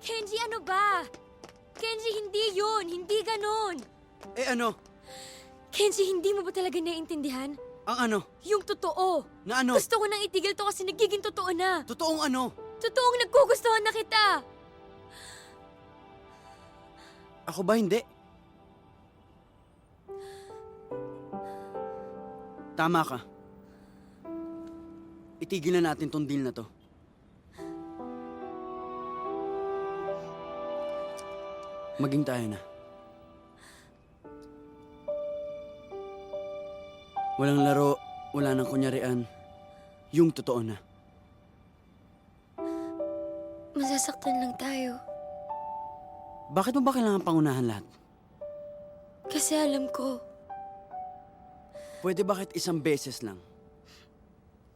Kenji, ano ba? Kenji, hindi yun. Hindi ganon. Eh ano? Kenji, hindi mo ba talaga naiintindihan? Ang ano? Yung totoo. Na ano? Gusto ko nang itigil to kasi nagiging totoo na. Totoong ano? Totoong nagkugustuhan na kita. Ako ba hindi? Tama ka. Itigil na natin tong deal na to. Maging tayo na. Walang laro, wala nang kunyarian. Yung totoo na. Masasaktan lang tayo. Bakit mo ba kailangan pangunahan lahat? Kasi alam ko, Pwede bakit isang beses lang?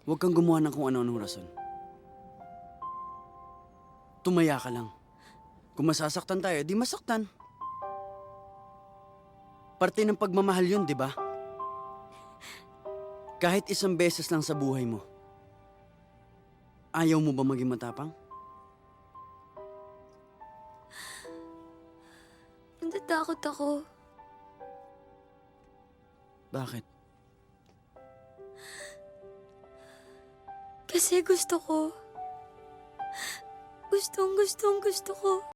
Huwag kang gumawa ng kung ano-anong rason. Tumaya ka lang. Kung masasaktan tayo, di masaktan. Parte ng pagmamahal yun, di ba? Kahit isang beses lang sa buhay mo. Ayaw mo ba maging matapang? natatakot ako. Bakit? Kasi gusto ko. Gusto ko.